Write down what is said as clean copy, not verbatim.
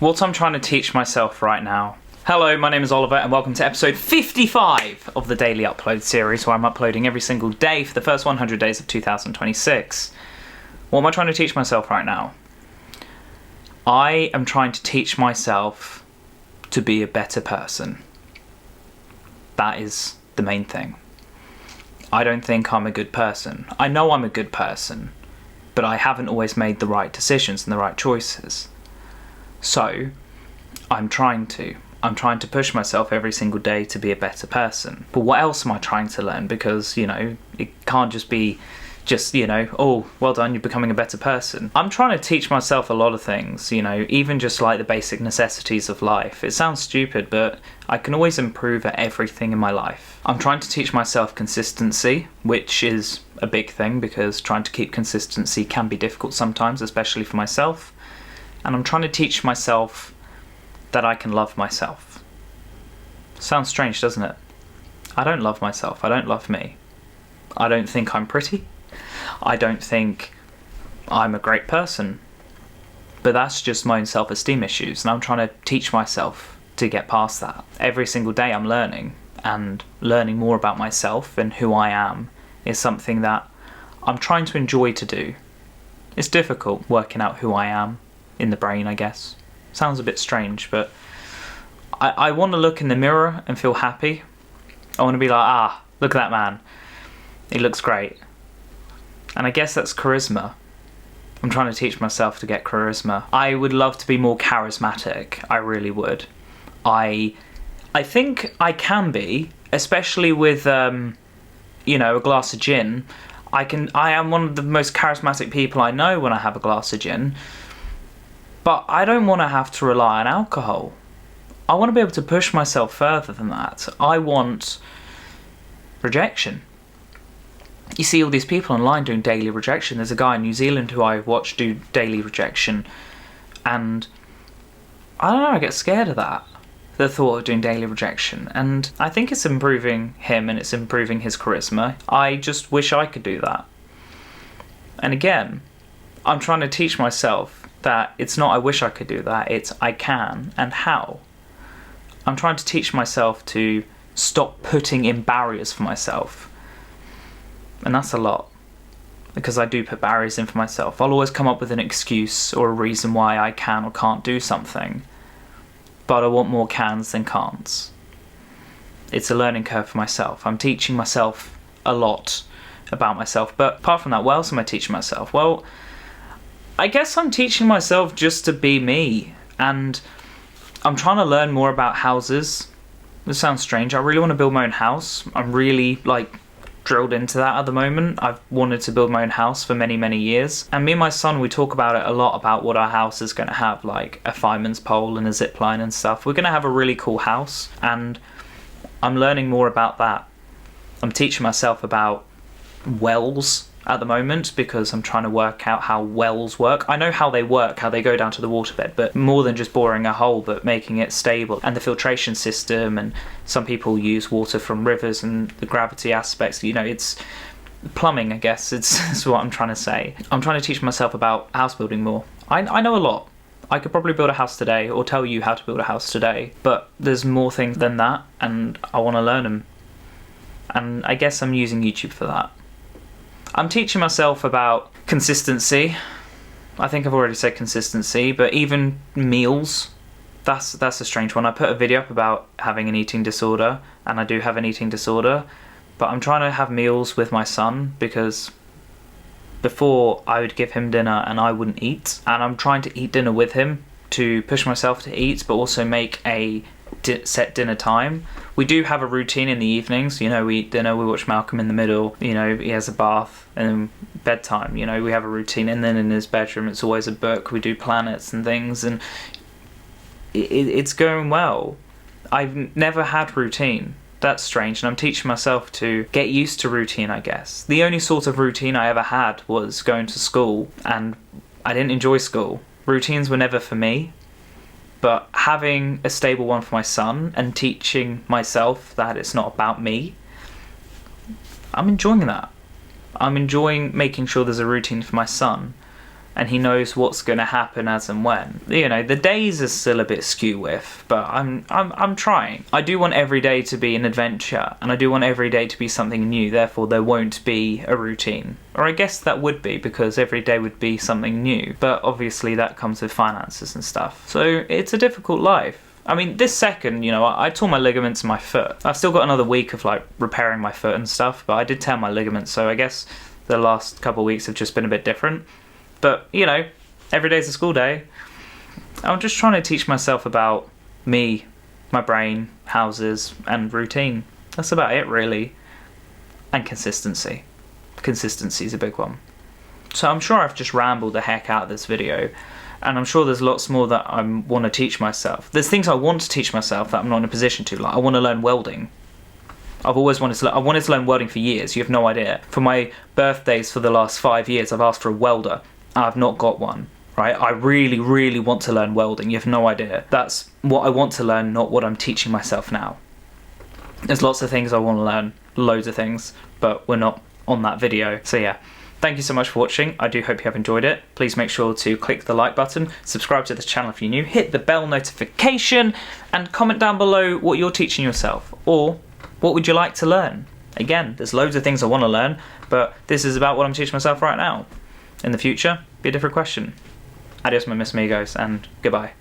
What I'm trying to teach myself right now. Hello, my name is Oliver and welcome to episode 55 of the Daily Upload series, where I'm uploading every single day for the first 100 days of 2026. What am I trying to teach myself right now? I am trying to teach myself to be a better person. That is the main thing. I don't think I'm a good person. I know I'm a good person, but I haven't always made the right decisions and the right choices. So, I'm trying to push myself every single day to be a better person. But what else am I trying to learn? Because, it can't just be oh, well done, you're becoming a better person. I'm trying to teach myself a lot of things, even just like the basic necessities of life. It sounds stupid, but I can always improve at everything in my life. I'm trying to teach myself consistency, which is a big thing because trying to keep consistency can be difficult sometimes, especially for myself. And I'm trying to teach myself that I can love myself. Sounds strange, doesn't it? I don't love myself. I don't love me. I don't think I'm pretty. I don't think I'm a great person. But that's just my own self-esteem issues, and I'm trying to teach myself to get past that. Every single day I'm learning, and learning more about myself and who I am is something that I'm trying to enjoy to do. It's difficult working out who I am in the brain, I guess. Sounds a bit strange, but I want to look in the mirror and feel happy. I want to be like, look at that man. He looks great. And I guess that's charisma. I'm trying to teach myself to get charisma. I would love to be more charismatic. I really would. I think I can be, especially with, a glass of gin. I am one of the most charismatic people I know when I have a glass of gin. But I don't want to have to rely on alcohol. I want to be able to push myself further than that. I want rejection. You see all these people online doing daily rejection. There's a guy in New Zealand who I watch do daily rejection. And I don't know, I get scared of that. The thought of doing daily rejection. And I think it's improving him and it's improving his charisma. I just wish I could do that. And again, I'm trying to teach myself that it's not I wish I could do that, it's I can, and how. I'm trying to teach myself to stop putting in barriers for myself. And that's a lot, because I do put barriers in for myself. I'll always come up with an excuse or a reason why I can or can't do something, but I want more cans than can'ts. It's a learning curve for myself. I'm teaching myself a lot about myself, but apart from that, what else am I teaching myself? Well, I guess I'm teaching myself just to be me, and I'm trying to learn more about houses. This sounds strange. I really want to build my own house. I'm really drilled into that at the moment. I've wanted to build my own house for many, many years. And me and my son, we talk about it a lot, about what our house is going to have, like a fireman's pole and a zip line and stuff. We're going to have a really cool house, and I'm learning more about that. I'm teaching myself about wells at the moment because I'm trying to work out how wells work. I know how they work, how they go down to the waterbed, but more than just boring a hole, but making it stable, and the filtration system. And some people use water from rivers and the gravity aspects. It's plumbing, I guess. It's what I'm trying to say. I'm trying to teach myself about house building more. I know a lot. I could probably build a house today or tell you how to build a house today, but there's more things than that, and I want to learn them. And I guess I'm using YouTube for that. I'm teaching myself about consistency. I think I've already said consistency, but even meals, that's a strange one. I put a video up about having an eating disorder, and I do have an eating disorder, but I'm trying to have meals with my son because before I would give him dinner and I wouldn't eat, and I'm trying to eat dinner with him to push myself to eat, but also make a set dinner time. We do have a routine in the evenings. We eat dinner, we watch Malcolm in the Middle, he has a bath, and then bedtime, we have a routine. And then in his bedroom it's always a book. We do planets and things, and it's going well. I've never had routine. That's strange, and I'm teaching myself to get used to routine, I guess. The only sort of routine I ever had was going to school, and I didn't enjoy school. Routines were never for me. But having a stable one for my son and teaching myself that it's not about me, I'm enjoying that. I'm enjoying making sure there's a routine for my son and he knows what's going to happen as and when. You know, the days are still a bit skew with, but I'm trying. I do want every day to be an adventure, and I do want every day to be something new, therefore there won't be a routine. Or I guess that would be, because every day would be something new, but obviously that comes with finances and stuff. So it's a difficult life. I mean, this second, you know, I tore my ligaments in my foot. I've still got another week of like repairing my foot and stuff, but I did tear my ligaments, so I guess the last couple of weeks have just been a bit different. But, you know, every day's a school day. I'm just trying to teach myself about me, my brain, houses, and routine. That's about it, really. And consistency. Consistency is a big one. So I'm sure I've just rambled the heck out of this video, and I'm sure there's lots more that I want to teach myself. There's things I want to teach myself that I'm not in a position to. Like, I want to learn welding. I've always wanted to learn. I wanted to learn welding for years. You have no idea. For my birthdays for the last 5 years, I've asked for a welder. I've not got one. Right? I really, really want to learn welding. You have no idea. That's what I want to learn, not what I'm teaching myself now. There's lots of things I want to learn. Loads of things. But we're not on that video. So yeah. Thank you so much for watching. I do hope you have enjoyed it. Please make sure to click the like button, subscribe to this channel if you're new, hit the bell notification, and comment down below what you're teaching yourself, or what would you like to learn. Again, there's loads of things I want to learn, but this is about what I'm teaching myself right now. In the future, be a different question. Adios, my Miss Amigos, and goodbye.